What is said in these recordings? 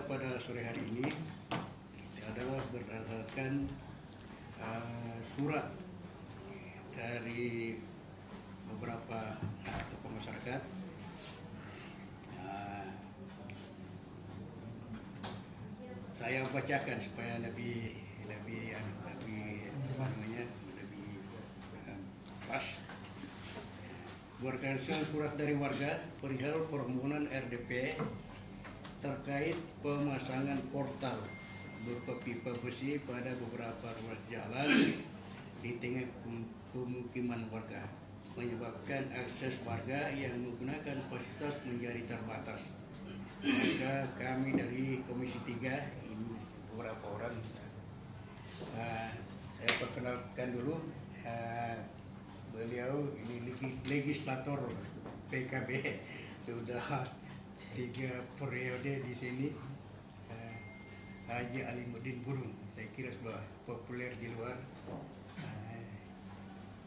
kita pada sore hari ini adalah berdasarkan surat dari beberapa tokoh masyarakat saya bacakan supaya lebih pas. Berdasarkan surat dari warga perihal permohonan RDP terkait pemasangan portal berupa pipa besi pada beberapa ruas jalan di tengah pemukiman warga, menyebabkan akses warga yang menggunakan fasilitas menjadi terbatas. Maka kami dari Komisi 3 ini beberapa orang, saya perkenalkan dulu, beliau ini legislator PKB sudah 3 periode di sini, Haji Alimuddin Burung, saya kira sudah populer di luar.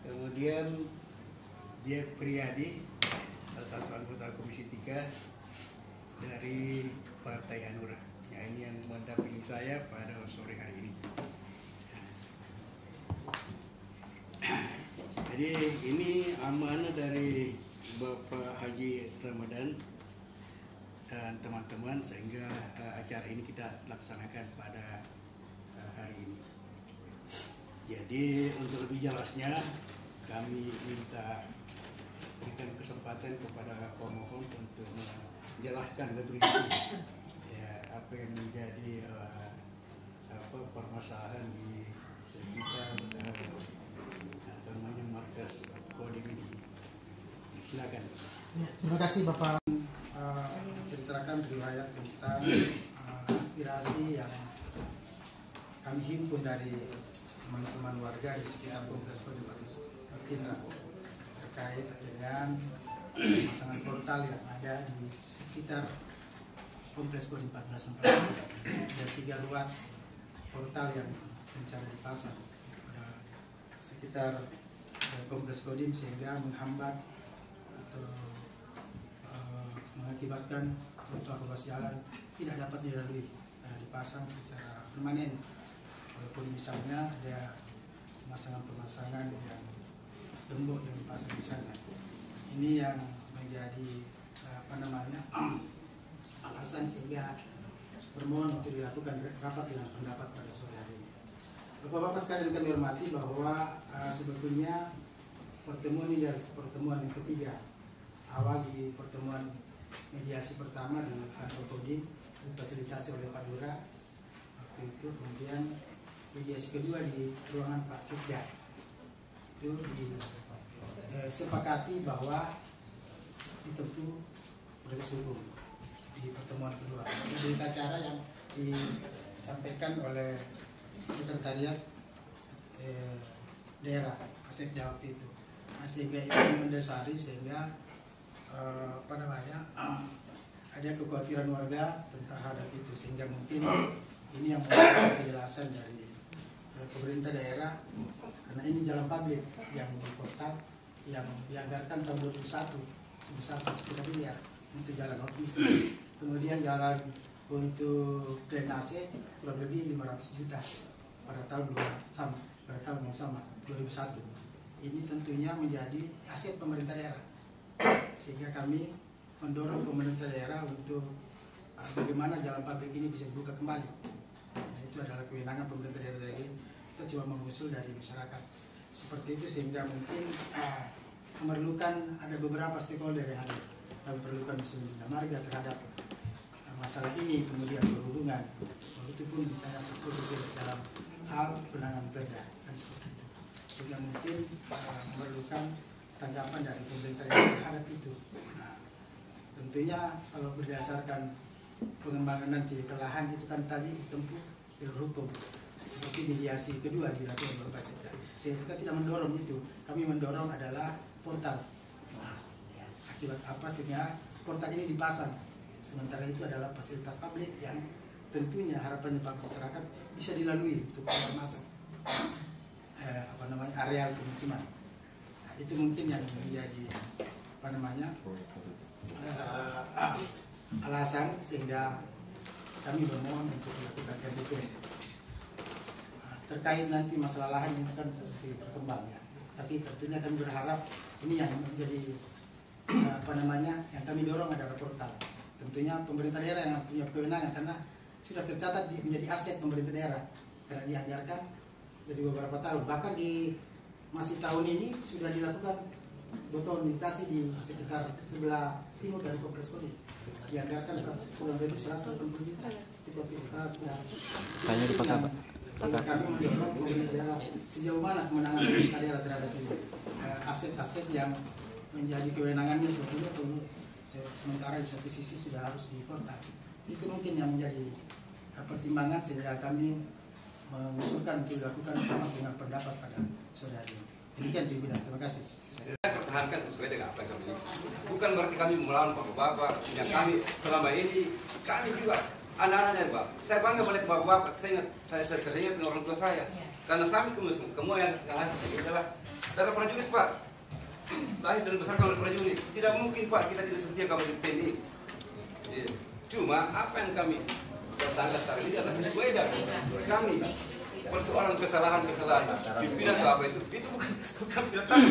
Kemudian dia Priyadi, salah satu anggota Komisi 3 dari Partai Hanura. Ya, ini yang mendampingi saya pada sore hari ini. Jadi ini amanah dari Bapak Haji Ramadan dan teman-teman, sehingga acara ini kita laksanakan pada hari ini. Jadi untuk lebih jelasnya kami minta berikan kesempatan kepada pemohon untuk menjelaskan lebih lanjut ya, apa yang menjadi permasalahan di sekitar markas Kodim ini. Silakan. Ya, terima kasih Bapak menceritakan riwayat tentang aspirasi yang kami himpun dari teman-teman warga di sekitar Kompleks Kodim Pertindra terkait dengan pemasangan portal yang ada di sekitar Kompleks Kodim 14 dan 3 ruas portal yang rencana dipasang pada sekitar Kompleks Kodim, sehingga menghambat atau mengakibatkan beberapa ruas jalan tidak dapat dilalui karena dipasang secara permanen. Walaupun misalnya ada pemasangan yang gembok yang dipasang di sana. Ini yang menjadi alasan sehingga permohonan untuk dilakukan rapat dengan pendapat pada sore hari ini. Bapak-bapak sekalian kami hormati bahwa sebetulnya pertemuan ini dari pertemuan yang ketiga. Awal di pertemuan mediasi pertama di kantor Kodim difasilitasi oleh Pak Lurah waktu itu, kemudian mediasi kedua di ruangan Pak Sekda itu disepakati bahwa ditempuh proses hukum di pertemuan kedua. Berita acara yang disampaikan oleh sekretariat daerah Sekda waktu itu, sehingga itu mendasari sehingga ada kekhawatiran warga terhadap itu, sehingga mungkin ini yang membutuhkan penjelasan dari pemerintah daerah, karena ini jalan publik yang di portal yang dianggarkan tahun 2001 sebesar 1 miliar untuk jalan optimis, kemudian jalan untuk drainase kurang lebih 500 juta pada tahun yang sama 2001. Ini tentunya menjadi aset pemerintah daerah, sehingga kami mendorong pemerintah daerah untuk bagaimana jalan publik ini bisa dibuka kembali. Nah, itu adalah kewenangan pemerintah daerah ini. Kita coba mengusul dari masyarakat seperti itu, sehingga mungkin memerlukan ada beberapa stakeholder yang hadir. Kami perlukan Bina Marga terhadap masalah ini, kemudian berhubungan, itu pun ditanya seperti dalam hal penanganan perda kan seperti itu. Sehingga mungkin memerlukan tanggapan dari pemerintah daerah terhadap itu. Nah, tentunya kalau berdasarkan pengembangan nanti ke lahan itu kan tadi ditempuh jalur hukum seperti mediasi kedua dilakukan oleh Pak Sekda. Sehingga kita tidak mendorong itu, kami mendorong adalah portal. Nah, ya, akibat apa sehingga portal ini dipasang? Sementara itu adalah fasilitas publik yang tentunya harapannya Pak masyarakat bisa dilalui untuk keluar masuk areal pemukiman. Nah, itu mungkin yang menjadi alasan sehingga kami bermohon untuk dilakukan RDP. Terkait nanti masalah lahan ini kan pasti berkembang ya. Tapi tentunya kami berharap ini yang menjadi yang kami dorong adalah portal. Tentunya pemerintah daerah yang punya kewenangan karena sudah tercatat menjadi aset pemerintah daerah karena dianggarkan dari beberapa tahun. Bahkan di masih tahun ini sudah dilakukan betonisasi di sekitar sebelah timur dari Kompleks Kodi. Dianggarkan kurang lebih 180 juta seperti aspirasi. Tanya di Pak. Kami mendorong pemerintah daerah sejauh mana kemenangan pemerintah daerah terhadap ini aset-aset yang menjadi kewenangannya sebetulnya sementara di satu sisi sudah harus diportal. Itu mungkin yang menjadi pertimbangan sehingga kami mengusulkan untuk dilakukan dengan pendapat pada sore hari ini. Demikian pimpinan, terima kasih. Saya pertahankan sesuai dengan apa yang kami ini. Bukan berarti kami melawan bapak-bapak. Yang kami selama ini, kami juga anak-anaknya Pak. Saya bangga melihat bapak-bapak. Saya teringat dengan orang tua saya. Karena kami semua yang adalah darah prajurit Pak. Lahir dan besar oleh prajurit. Tidak mungkin Pak kita tidak setia kami di TNI. Cuma apa yang kami bertangga sekarang ini adalah sesuai dengan kami. Persoalan kesalahan-kesalahan pimpinan atau apa itu bukan tidak tahu.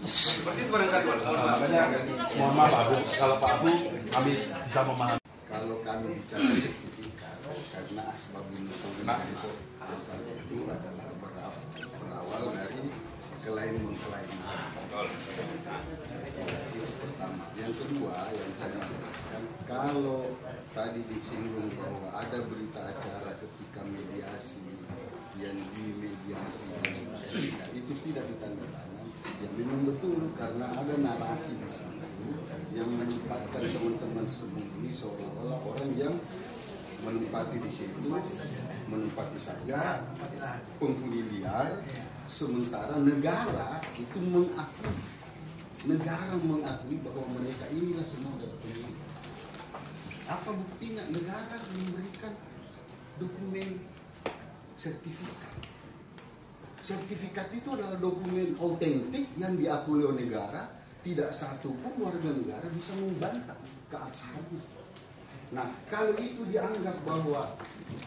Seperti itu barangkali. Makanya mohon maaf Pak Abu, kalau Pak Abu kami bisa memahami. Kalau kami bicara sertifikat, karena asbabun nuzul itu adalah berawal dari kelainan. Itu pertama. Yang kedua yang saya jelaskan, kalau tadi disinggung bahwa ada berita acara ketika mediasi yang dimediasi itu tidak ditandatangani, ya memang betul karena ada narasi di situ yang menempatkan teman-teman semua ini seolah-olah orang yang menempati di situ, menempati saja penghuni liar, sementara negara itu mengakui bahwa mereka inilah semua adalah penghuni. Apa buktinya? Negara memberikan dokumen sertifikat. Sertifikat itu adalah dokumen autentik yang diakui oleh negara. Tidak satu pun warga negara bisa membantah keabsahannya. Nah, kalau itu dianggap bahwa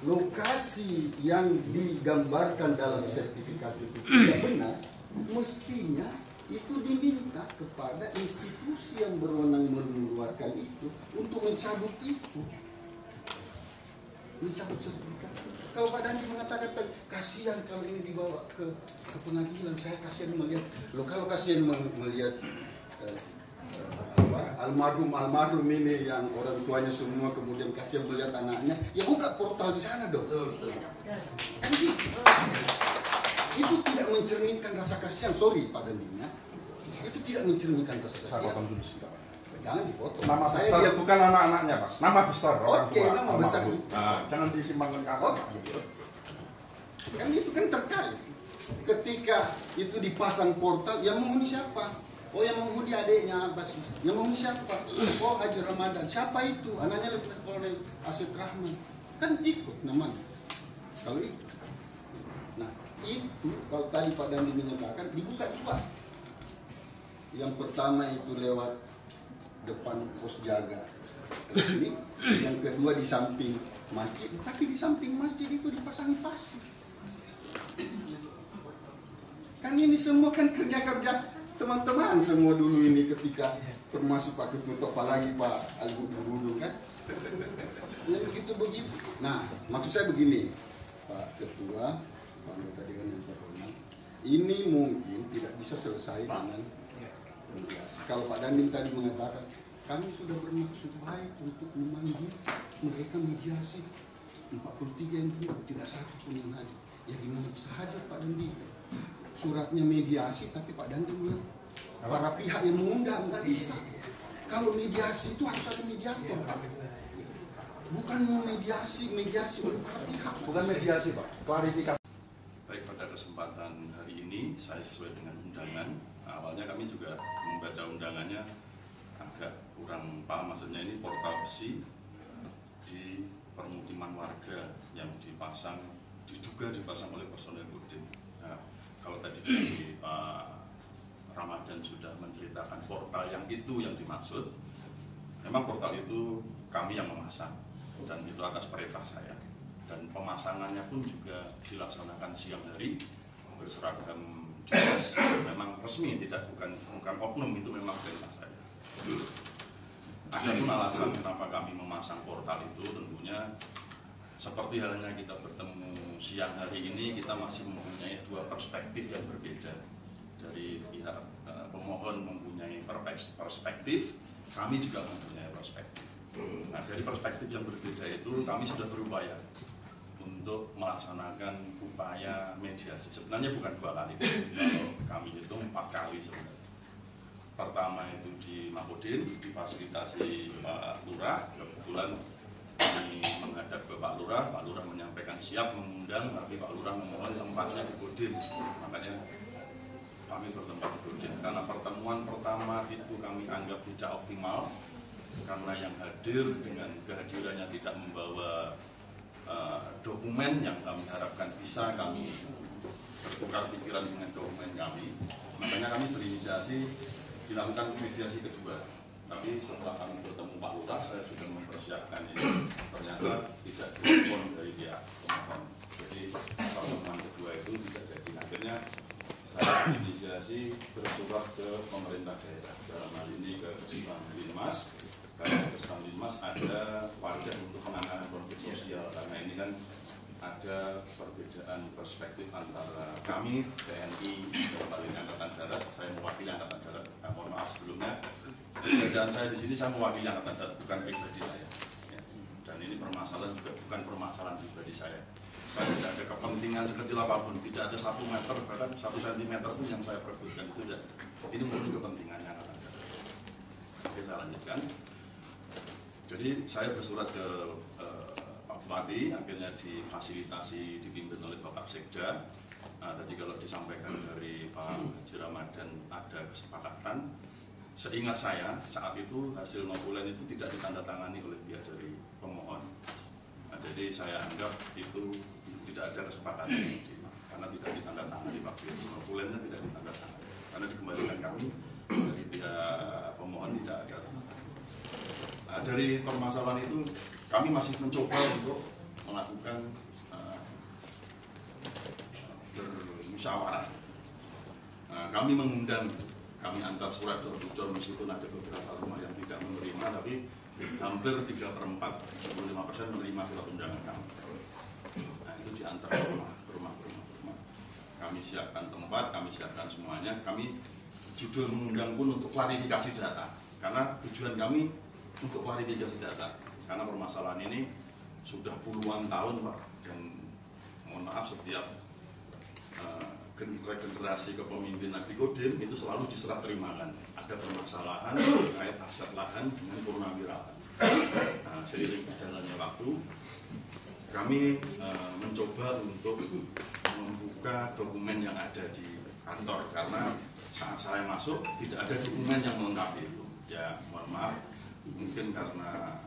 lokasi yang digambarkan dalam sertifikat itu tidak benar, mestinya itu diminta kepada institusi yang berwenang mengeluarkan itu untuk mencabut itu, mencabut sertifikat. Kalau Pak Dandi mengatakan kasihan kalau ini dibawa ke pengadilan, saya kasihan melihat. Kalau kasihan melihat almarhum ini yang orang tuanya semua kemudian kasihan melihat anaknya, ya buka portal di sana dong. Kan gitu. Itu tidak mencerminkan rasa kasihan. Sorry Pak Dandinya, itu tidak mencerminkan rasa kasihan. Jangan dipotong. Nama besar dia bukan anak-anaknya Pak, nama besar orang tua. Oke, nama besar itu. Nah, jangan disimpangkan kakak. Kan itu kan terkait. Ketika itu dipasang portal, yang menghuni siapa? Oh, yang menghuni adiknya Abbas. Yang menghuni siapa? Oh, Haji Ramadan. Siapa itu? Anaknya Letnan Kolonel Asyid Rahman. Kan ikut namanya. Kalau itu. Nah, itu kalau tadi Pak Dandi menyatakan dibuka juga. Yang pertama itu lewat depan pos jaga ini, yang kedua di samping masjid, tapi di samping masjid itu dipasang pasir. Kan ini semua kan kerja-kerja teman-teman semua dulu ini ketika termasuk Pak Ketua, apalagi Pak Al-Gudung kan. Yang begitu-begitu. Nah, maksud saya begini, Pak Ketua, Pak anggota Dewan yang terhormat, ini mungkin tidak bisa selesai dengan mediasi. Kalau Pak Dandim tadi mengatakan kami sudah bermaksud baik untuk memanggil mereka mediasi 43 yang tidak satu pun yang hadir. Ya gimana bisa hadir Pak Dandim? Suratnya mediasi tapi Pak Dandim para pihak yang mengundang nggak bisa. Kalau mediasi itu harus ada mediator Pak. Bukan mau mediasi oleh para pihak. Bukan mediasi Pak, klarifikasi. Baik, pada kesempatan hari ini saya sesuai dengan undangan. Awalnya kami juga membaca undangannya agak kurang paham, maksudnya ini portal besi di permukiman warga yang diduga dipasang oleh personel Kodim. Nah, kalau tadi dari Pak Ramadan sudah menceritakan portal yang itu yang dimaksud, memang portal itu kami yang memasang. dan itu atas perintah saya. Dan pemasangannya pun juga dilaksanakan siang hari berseragam dinas, memang resmi, bukan oknum, itu memang perintah saya. Ada pun alasan kenapa kami memasang portal itu tentunya seperti halnya kita bertemu siang hari ini, kita masih mempunyai dua perspektif yang berbeda. Dari pihak pemohon mempunyai perspektif, kami juga mempunyai perspektif. Nah, dari perspektif yang berbeda itu kami sudah berupaya untuk melaksanakan upaya mediasi. Sebenarnya bukan 2 kali, kalau kami hitung 4 kali sebenarnya. Pertama itu di Makodin, difasilitasi Pak Lurah. Kebetulan kami menghadap ke Pak Lurah menyampaikan siap mengundang, tapi Pak Lurah memohon tempatnya di Kodin. Makanya kami bertempat di Kodin. Karena pertemuan pertama itu kami anggap tidak optimal, karena yang hadir dengan kehadirannya tidak membawa dokumen yang kami harapkan bisa kami bertukar pikiran dengan dokumen kami. Makanya kami berinisiasi dilakukan mediasi kedua. Tapi setelah kami bertemu Pak Lurah, saya sudah mempersiapkan ini. Ternyata tidak direspon dari pihak pemohon. Jadi pertemuan kedua itu tidak jadi. Akhirnya saya inisiasi bersurat ke pemerintah daerah, dalam hal ini ke Kesbangpol Linmas. Karena Kesbangpol Linmas ada wadah untuk penanganan konflik sosial, karena ini kan ada perbedaan perspektif antara kami TNI dan Angkatan Darat. Saya mewakili Angkatan Darat. Mohon maaf sebelumnya. Pekerjaan saya di sini saya mewakili Angkatan Darat, bukan pribadi saya. Ya. Dan ini permasalahan juga bukan permasalahan pribadi saya. Saya tidak ada kepentingan sekecil apapun, tidak ada 1 meter bahkan 1 sentimeter pun yang saya perebutkan, itu tidak. Ini murni kepentingannya Angkatan Darat. Kita lanjutkan. Jadi saya bersurat ke Pak Bupati, akhirnya difasilitasi, dipimpin oleh Bapak Sekda. Nah, tadi kalau disampaikan dari Pak Haji Ramadan ada kesepakatan. Seingat saya, saat itu hasil notulen itu tidak ditandatangani oleh pihak dari pemohon. Nah, jadi saya anggap itu tidak ada kesepakatan karena tidak ditandatangani Pak. Notulennya tidak ditandatangani karena dikembalikan kami dari pihak pemohon tidak ada. Nah, dari permasalahan itu kami masih mencoba untuk melakukan bermusyawarah. Nah, kami mengundang, kami antar surat door-to-door meskipun ada beberapa rumah yang tidak menerima, tapi hampir 3/4, 75% menerima surat undangan kami. Nah, itu diantar ke rumah. Kami siapkan tempat, kami siapkan semuanya. Kami judul mengundang pun untuk klarifikasi data, karena tujuan kami untuk klarifikasi data, karena permasalahan ini sudah puluhan tahun Pak, dan mohon maaf setiap regenerasi kepemimpinan di Kodim itu selalu diserah terimakan. Ada permasalahan terkait aset lahan dengan purnawirawan. Nah, seiring berjalannya waktu, kami mencoba untuk membuka dokumen yang ada di kantor, karena saat saya masuk tidak ada dokumen yang melengkapi itu. Ya mohon maaf, mungkin karena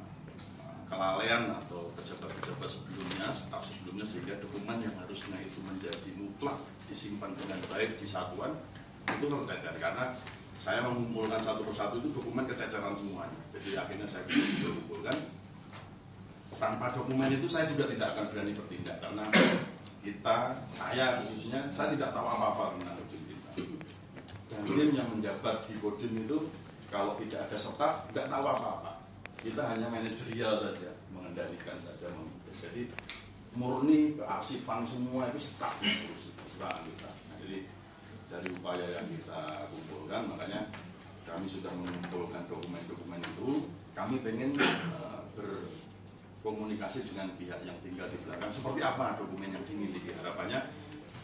kelalaian atau pejabat-pejabat sebelumnya, staf sebelumnya, sehingga dokumen yang harusnya itu menjadi mutlak disimpan dengan baik di satuan itu tercecer, karena saya mengumpulkan satu persatu itu dokumen kececeran semuanya. Jadi akhirnya saya bisa kumpulkan. Tanpa dokumen itu saya juga tidak akan berani bertindak, karena saya khususnya, saya tidak tahu apa-apa tentang Kodim kita. Dan tim yang menjabat di Kodim itu kalau tidak ada staf, tidak tahu apa-apa. Kita hanya manajerial saja, mengendalikan saja. Jadi murni kearsipan semua itu staf yang kita. Nah, jadi dari upaya yang kita kumpulkan, makanya kami sudah mengumpulkan dokumen-dokumen itu. Kami pengen berkomunikasi dengan pihak yang tinggal di belakang. Seperti apa dokumen yang dimiliki? Harapannya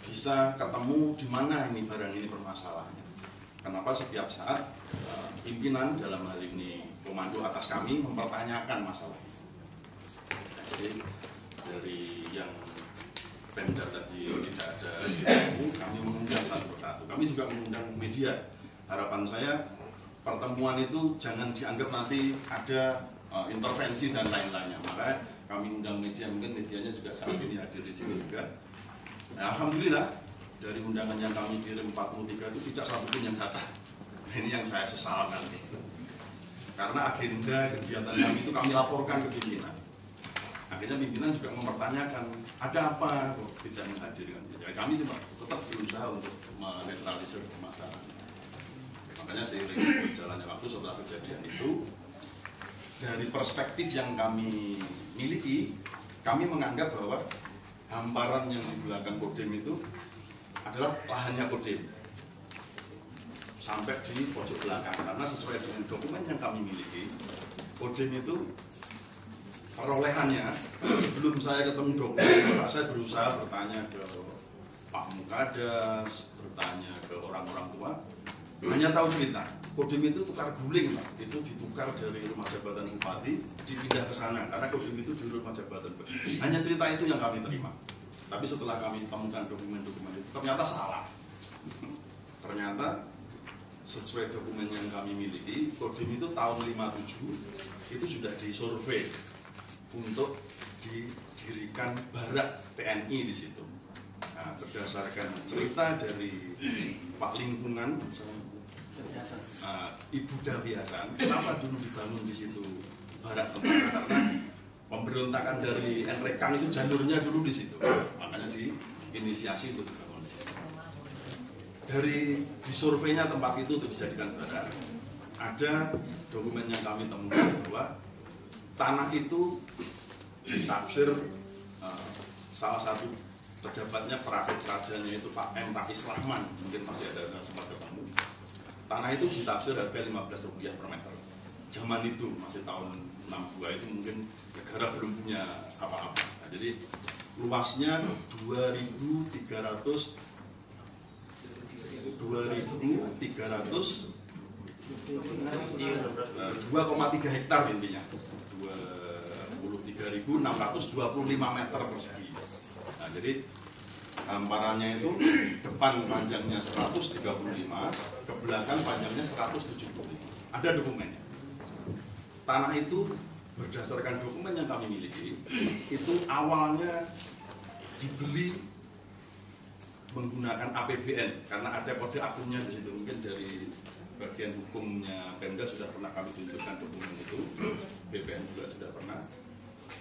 bisa ketemu di mana ini barang ini permasalahannya. Kenapa setiap saat pimpinan dalam hal ini komando atas kami mempertanyakan masalah itu. Nah, jadi dari yang Pemda tadi tidak ada kami mengundang satu persatu. Kami juga mengundang media. Harapan saya pertemuan itu jangan dianggap nanti ada intervensi dan lain-lainnya. Maka kami undang media, mungkin medianya juga saat ini hadir di sini juga. Nah, alhamdulillah dari undangan yang kami kirim 43 itu tidak satupun yang datang. Ini yang saya sesalkan. Karena agenda kegiatan kami itu kami laporkan ke pimpinan. Akhirnya pimpinan juga mempertanyakan, ada apa kok tidak menghadirkan? Ya, kami cuma tetap berusaha untuk menetralisir masalah. Makanya seiring berjalannya waktu setelah kejadian itu, dari perspektif yang kami miliki, kami menganggap bahwa hamparan yang di belakang Kodim itu adalah lahannya Kodim sampai di pojok belakang, karena sesuai dengan dokumen yang kami miliki, Kodim itu perolehannya, sebelum saya ketemu dokumen, saya berusaha bertanya ke Pak Mukades, bertanya ke orang-orang tua, hanya tahu cerita Kodim itu tukar guling, Pak. Itu ditukar dari rumah jabatan bupati dipindah ke sana karena Kodim itu di rumah jabatan bupati. Hanya cerita itu yang kami terima. Tapi setelah kami temukan dokumen-dokumen itu ternyata salah. Ternyata sesuai dokumen yang kami miliki, Kodim itu tahun 57 itu sudah disurvei untuk didirikan barak TNI di situ. Nah, berdasarkan cerita dari Pak Lingkungan, Ibu Dawiasan, kenapa dulu dibangun di situ barak tentara? Karena pemberontakan dari Enrekang itu jalurnya dulu di situ, makanya diinisiasi untuk dibangun di situ. Dari disurveinya tempat itu untuk dijadikan barak, ada dokumen yang kami temukan bahwa tanah itu ditafsir salah satu pejabatnya perakit rajanya itu Pak M. Rais Rahman, mungkin masih ada yang sempat ketemu. Tanah itu ditafsir harga Rp15 per meter. Zaman itu masih tahun 62 itu mungkin negara belum punya apa-apa. Nah, jadi luasnya 2,3 hektar intinya, 23.625 meter persegi. Nah, jadi hamparannya itu depan panjangnya 135, ke belakang panjangnya 175. Ada dokumennya. Tanah itu berdasarkan dokumen yang kami miliki, itu awalnya dibeli menggunakan APBN karena ada kode akunnya di situ. Mungkin dari bagian hukumnya Pemda sudah pernah kami tunjukkan dokumen itu, BPN juga sudah pernah.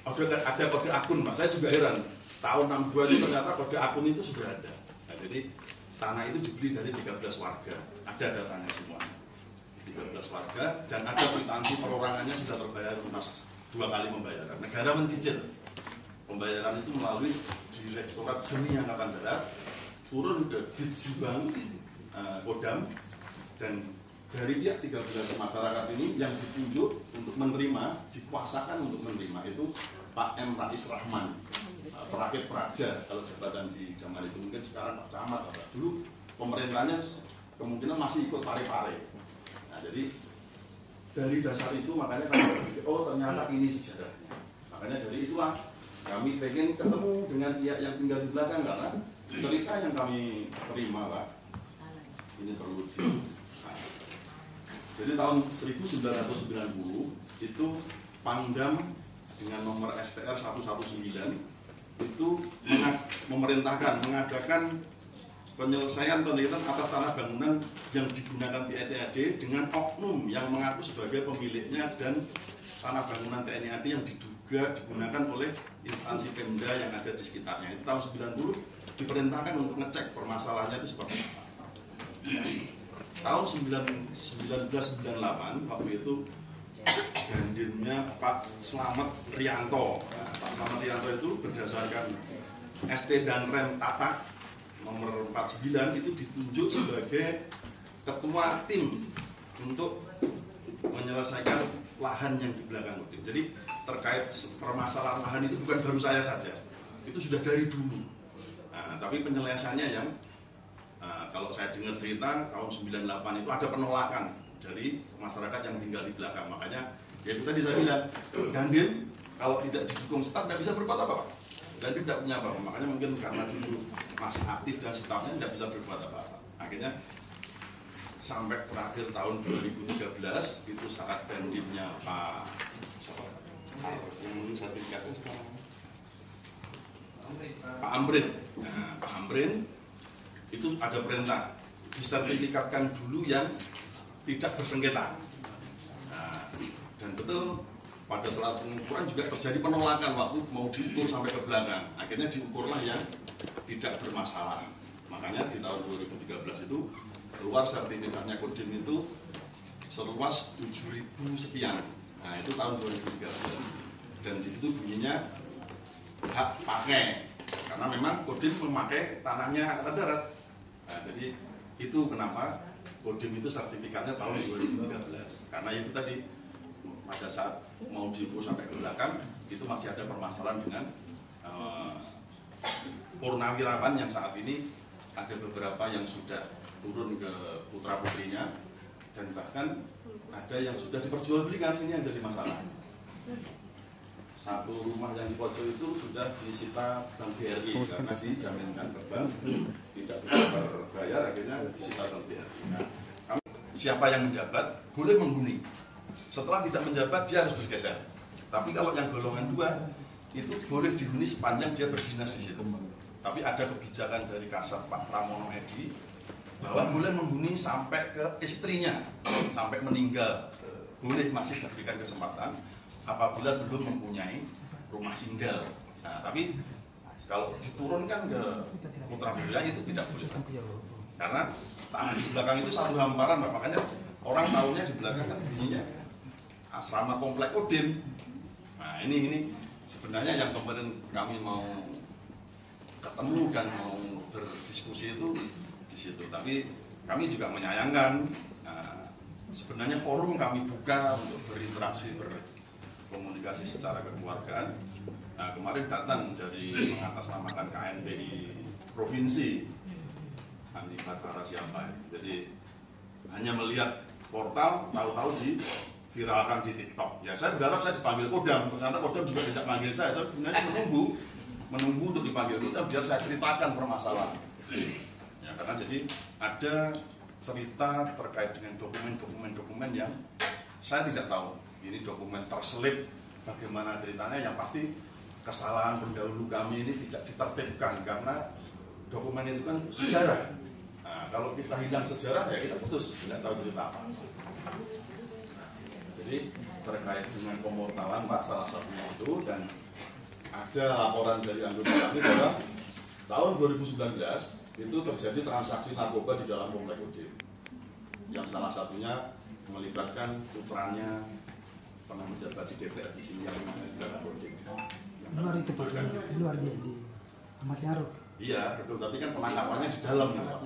Ada kode akun, Mas. Saya juga heran. Tahun 62 itu ternyata kode akun itu sudah ada. Nah, jadi tanah itu dibeli dari 13 warga. Ada datanya semua. 13 warga dan ada kwitansi perorangannya sudah terbayar lunas 2 kali pembayaran. Negara mencicil. Pembayaran itu melalui Direktorat Seni Angkatan Darat turun ke Ditjibank Kodam, dan dari pihak 13 masyarakat ini yang ditunjuk untuk menerima, dikuasakan untuk menerima itu Pak M. Rais Rahman, perakit praja kalau jabatan di zaman itu, mungkin sekarang Pak Camat. Dulu pemerintahnya kemungkinan masih ikut pare-pare. Nah, jadi dari dasar itu makanya kami berpikir, oh ternyata ini sejarahnya. Makanya dari itulah kami pengen ketemu dengan pihak yang tinggal di belakang, karena cerita yang kami terima, Pak, ini perlu di. Jadi tahun 1990 itu Pangdam dengan nomor STR 119 itu memerintahkan mengadakan penyelesaian penelitian atas tanah bangunan yang digunakan TNI AD dengan oknum yang mengaku sebagai pemiliknya dan tanah bangunan TNI AD yang diduga digunakan oleh instansi Pemda yang ada di sekitarnya. Itu tahun 90 diperintahkan untuk ngecek permasalahannya itu seperti apa. Tahun 1998 waktu itu Dandirnya Pak Slamet Rianto. Nah, Pak Slamet Rianto itu berdasarkan ST dan Rem Tatak nomor 49 itu ditunjuk sebagai ketua tim untuk menyelesaikan lahan yang di belakang Kodim. Jadi terkait permasalahan lahan itu bukan baru saya saja, itu sudah dari dulu. Nah, tapi penyelesaiannya yang kalau saya dengar cerita tahun 98 itu ada penolakan dari masyarakat yang tinggal di belakang. Makanya ya itu tadi saya bilang, Dandim kalau tidak didukung staf tidak bisa berbuat apa-apa. Dandim tidak punya apa-apa. Makanya mungkin karena dulu masih aktif dan stafnya tidak bisa berbuat apa-apa. Akhirnya sampai terakhir tahun 2013 itu saat Dandimnya Pak yang sertifikatnya sekarang Pak Amrin. Nah, Pak Amrin itu ada perintah disertifikatkan dulu yang tidak bersengketa. Nah, dan betul pada saat pengukuran juga terjadi penolakan waktu mau diukur sampai ke belakang. Akhirnya diukurlah yang tidak bermasalah. Makanya di tahun 2013 itu keluar sertifikatnya Kodim itu seluas 7.000 sekian. Nah itu tahun 2013. Dan di situ bunyinya hak pakai, karena memang Kodim memakai tanahnya Angkatan Darat. Nah, jadi itu kenapa Kodim itu sertifikatnya tahun 2013. Karena itu tadi pada saat mau diukur sampai ke belakang itu masih ada permasalahan dengan purnawirawan yang saat ini ada beberapa yang sudah turun ke putra putrinya dan bahkan ada yang sudah diperjualbelikan. Ini yang jadi masalah. Satu rumah yang di pojok itu sudah disita Bank BRI karena dijaminkan ke bank tidak bisa terbayar, akhirnya disita Bank BRI. Nah, siapa yang menjabat boleh menghuni. Setelah tidak menjabat dia harus bergeser. Tapi kalau yang golongan 2 itu boleh dihuni sepanjang dia berdinas di situ. Tapi ada kebijakan dari Kasat Pak Pramono Edi bahwa boleh menghuni sampai ke istrinya, sampai meninggal. Boleh, masih diberikan kesempatan apabila belum mempunyai rumah tinggal. Nah, tapi kalau diturunkan ke putra putri itu tidak boleh. Karena tanah di belakang itu satu hamparan, Pak. Makanya orang tahunya di belakang kan bunyinya asrama komplek Kodim. Nah ini sebenarnya yang kemarin kami mau ketemu dan mau berdiskusi itu di situ. Tapi kami juga menyayangkan. Nah, sebenarnya forum kami buka untuk berinteraksi, berkomunikasi secara kekeluargaan. Nah kemarin datang dari mengatasnamakan KNPI provinsi Andi Batara siapa. Jadi hanya melihat portal, tahu-tahu viralkan di TikTok. Ya saya berharap saya dipanggil Kodam, ternyata Kodam juga tidak panggil saya. Saya sebenarnya menunggu untuk dipanggil Kodam biar saya ceritakan permasalahan. Ya karena jadi ada cerita terkait dengan dokumen yang saya tidak tahu. Ini dokumen terselip bagaimana ceritanya, yang pasti kesalahan pendahulu kami ini tidak ditertibkan karena dokumen itu kan sejarah. Nah, kalau kita hilang sejarah ya kita putus, tidak tahu cerita apa. Jadi terkait dengan pemortalan Pak, salah satunya itu, dan ada laporan dari anggota kami bahwa tahun 2019 itu terjadi transaksi narkoba di dalam komplek Kodim, yang salah satunya melibatkan putranya pernah menjabat di DPR di sini yang di dalam Kodim. Luar itu Pak, di luar di Ahmad Yarot. Iya betul, tapi kan penangkapannya di dalam ya Pak.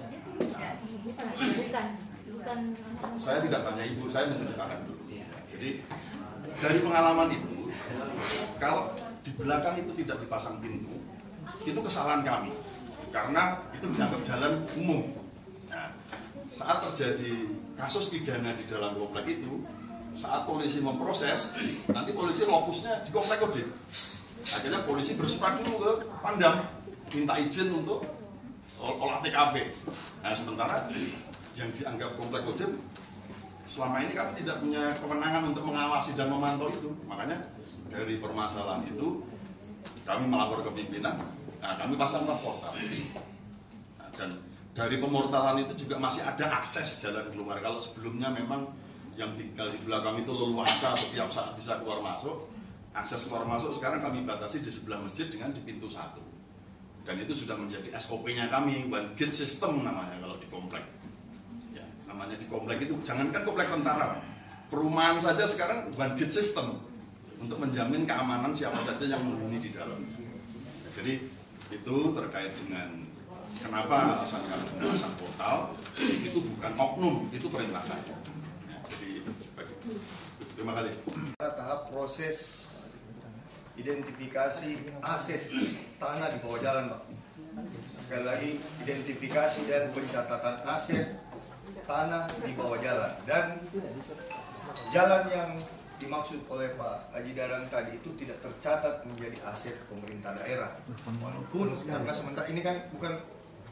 Bukan. Saya tidak tanya ibu, saya menceritakan dulu. Jadi dari pengalaman itu, kalau di belakang itu tidak dipasang pintu, itu kesalahan kami, karena itu dianggap jalan umum. Nah, saat terjadi kasus pidana di dalam komplek itu, saat polisi memproses, nanti polisi lokusnya di komplek Kodim. Akhirnya polisi bersurat dulu ke Pangdam, minta izin untuk olah TKP. Nah, sementara yang dianggap komplek Kodim selama ini kami tidak punya kewenangan untuk mengawasi dan memantau itu. Makanya dari permasalahan itu kami melapor ke pimpinan. Nah, kami pasanglah portal. Nah, dan dari pemortalan itu juga masih ada akses jalan keluar. Kalau sebelumnya memang yang tinggal di belakang itu leluasa, setiap saat bisa keluar masuk. Akses keluar masuk sekarang kami batasi di sebelah masjid dengan di pintu 1. Dan itu sudah menjadi SOP-nya kami, one gate system namanya kalau di komplek. Namanya di komplek itu, jangankan komplek tentara, perumahan saja sekarang one gate system untuk menjamin keamanan siapa saja yang menghuni di dalam. Jadi itu terkait dengan kenapa alasan kami memasang portal, itu bukan oknum, itu perintah saya. Ya, jadi terima kasih. Tahap proses identifikasi aset tanah di bawah jalan, Pak. Sekali lagi, identifikasi dan pencatatan aset tanah di bawah jalan, dan jalan yang dimaksud oleh Pak Haji Dadang tadi itu tidak tercatat menjadi aset pemerintah daerah, walaupun karena sementara ini kan bukan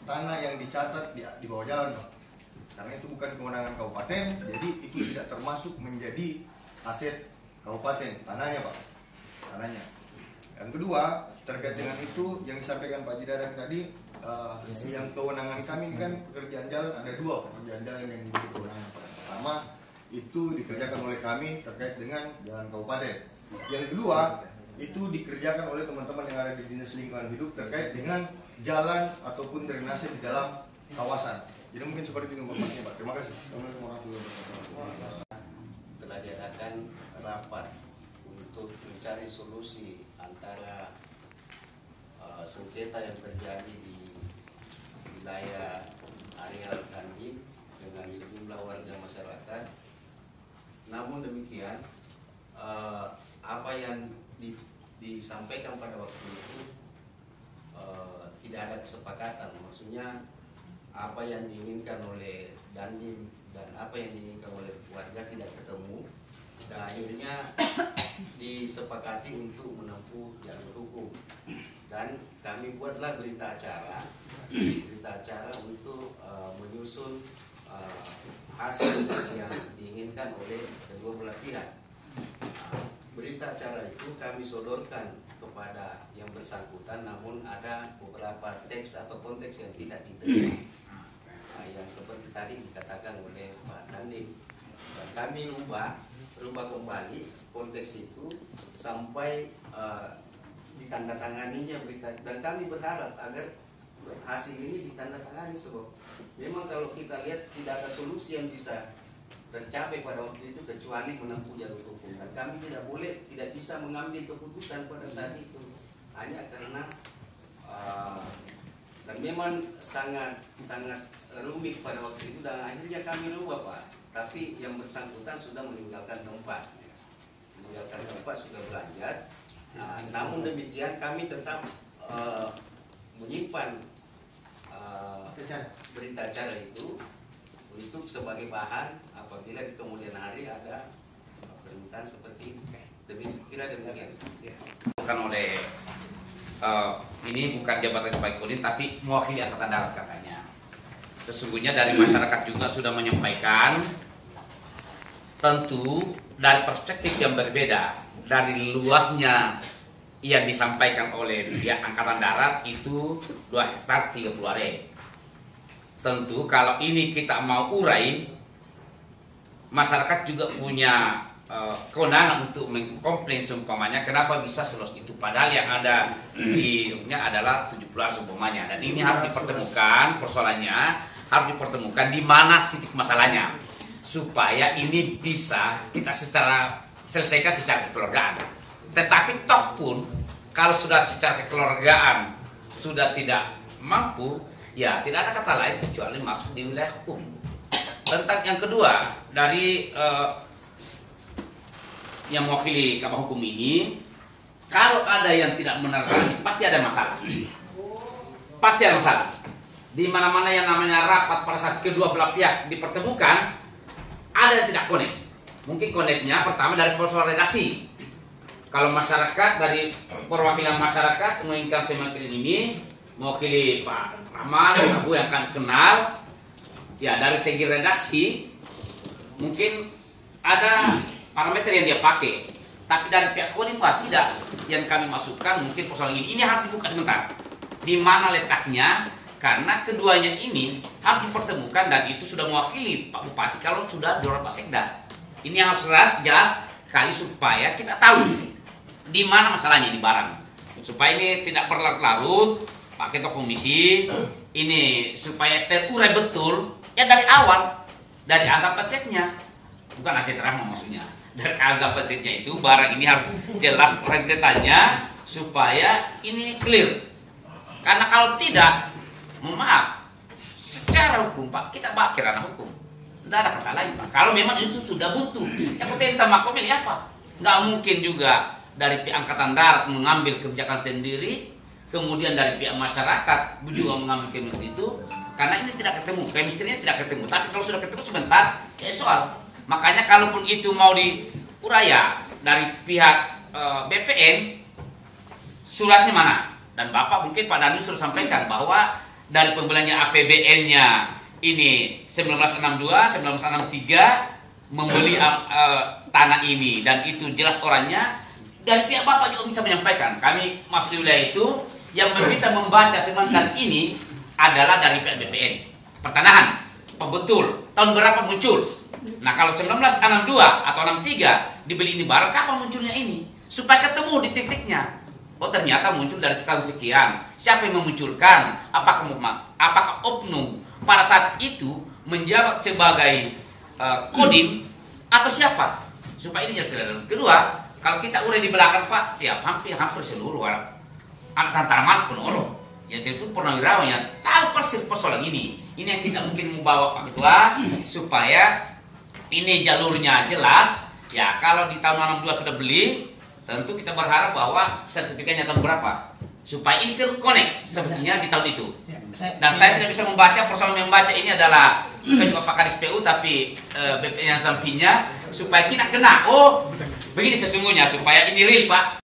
tanah yang dicatat di bawah jalan, Pak. Karena itu bukan kewenangan kabupaten, jadi itu tidak termasuk menjadi aset kabupaten tanahnya, Pak, tanahnya. Yang kedua, terkait dengan itu yang disampaikan Pak Haji Dadang tadi, yang kewenangan kami kan pekerjaan jalan, ada 2 pekerjaan jalan yang menjadi kewenangan. Pertama itu dikerjakan oleh kami terkait dengan jalan kabupaten. Yang kedua, itu dikerjakan oleh teman-teman yang ada di Dinas Lingkungan Hidup terkait dengan jalan ataupun drainase di dalam kawasan. Jadi mungkin seperti itu informasinya, Pak. Terima kasih. Telah diadakan rapat untuk mencari solusi antara sengketa yang terjadi di wilayah areal Dandim dengan sejumlah warga masyarakat. Namun demikian, apa yang disampaikan pada waktu itu tidak ada kesepakatan. Maksudnya apa yang diinginkan oleh Dandim dan apa yang diinginkan oleh warga tidak ketemu, dan akhirnya disepakati untuk menempuh jalur hukum. Dan kami buatlah berita acara untuk menyusun hasil yang diinginkan oleh kedua belah pihak. Berita acara itu kami sodorkan kepada yang bersangkutan, namun ada beberapa teks atau konteks yang tidak diterima, yang seperti tadi dikatakan oleh Pak Dandim. Dan kami rubah kembali konteks itu sampai ditandatanganinya berita, dan kami berharap agar hasil ini ditandatangani, sebab memang kalau kita lihat tidak ada solusi yang bisa tercapai pada waktu itu kecuali menempuh jalur hukum, dan kami tidak bisa mengambil keputusan pada saat itu hanya karena dan memang sangat rumit pada waktu itu, dan akhirnya kami lupa, Pak. Tapi yang bersangkutan sudah meninggalkan tempat sudah belajar. Namun demikian kami tetap menyimpan berita acara itu untuk sebagai bahan apabila di kemudian hari ada permintaan seperti demikian. Bukan oleh ini bukan jabatan sebagai kodim, tapi mewakili Angkatan Darat katanya. Sesungguhnya dari masyarakat juga sudah menyampaikan, tentu dari perspektif yang berbeda dari luasnya yang disampaikan oleh pihak Angkatan Darat itu 2 hektar 30 are. Tentu kalau ini kita mau urai, masyarakat juga punya kewenangan untuk mengkomplain seumpamanya kenapa bisa seluas itu, padahal yang ada di adalah 70 are seumpamanya. Dan ini harus dipertemukan, persoalannya harus dipertemukan di mana titik masalahnya, supaya ini bisa kita selesaikan secara kekeluargaan. Tetapi toh pun kalau sudah secara kekeluargaan sudah tidak mampu, ya tidak ada kata lain kecuali masuk di wilayah hukum. Tentang yang kedua dari yang mewakili Kabah Hukum ini, kalau ada yang tidak menerangani pasti ada masalah. Pasti ada masalah. Di mana-mana yang namanya rapat pada saat kedua belah pihak dipertemukan, ada yang tidak connect. Mungkin connectnya pertama dari persoalan redaksi. Kalau masyarakat dari perwakilan masyarakat menginginkan semakin ini mewakili Pak Rahman, Abu yang akan kenal, ya dari segi redaksi mungkin ada parameter yang dia pakai. Tapi dari pihak kodim tidak, yang kami masukkan mungkin persoalan ini harus dibuka sebentar. Di mana letaknya? Karena keduanya ini harus dipertemukan, dan itu sudah mewakili Pak Bupati kalau sudah dorong Pak Sekda. Ini harus jelas kali supaya kita tahu di mana masalahnya di barang. Supaya ini tidak berlarut-larut, Pak Ketua Komisi, ini supaya terurai betul ya dari awal, dari azab pecetnya, bukan Aceh Terang maksudnya. Dari azab pecetnya itu barang ini harus jelas rentetannya supaya ini clear. Karena kalau tidak, maaf, secara hukum Pak, kita bakir ranah hukum. Tidak ada kata lain Pak. Kalau memang itu sudah butuh, yang kita makom ini apa? Nggak mungkin juga dari pihak Angkatan Darat mengambil kebijakan sendiri, kemudian dari pihak masyarakat juga mengambil kebijakan itu, karena ini tidak ketemu, chemistry-nya tidak ketemu. Tapi kalau sudah ketemu sebentar, ya soal. Makanya kalaupun itu mau diuraya dari pihak BPN, suratnya mana? Dan Bapak mungkin Pak Danu sudah sampaikan bahwa dari pembeliannya APBN-nya ini 1962, 1963 membeli tanah ini, dan itu jelas orangnya. Dan pihak Bapak juga bisa menyampaikan, kami masuk di wilayah itu, yang bisa membaca sebentar ini adalah dari pihak BPN Pertanahan. Oh betul, tahun berapa muncul? Nah kalau 1962 atau 63 dibeli ini barang, kapan munculnya ini? supaya ketemu di titiknya. Oh ternyata muncul dari tahun sekian. Siapa yang memunculkan? Apakah oknum pada saat itu menjabat sebagai kodim atau siapa? Supaya ini jelas. Kedua, kalau kita urai di belakang Pak, ya hampir seluruh anak tantara pun ya itu purnawirawan yang tahu persis persoalan ini. Ini yang kita mungkin membawa Pak Ketua supaya ini jalurnya jelas. Ya kalau di tahun 62 sudah beli, tentu kita berharap bahwa sertifikatnya tahun berapa supaya ini terkonek sepertinya di tahun itu. Dan saya tidak bisa membaca, persoalan membaca ini adalah bukan juga Pak Kadis PU tapi BP yang sampingnya supaya tidak kena. Oh begini sesungguhnya supaya ini real Pak.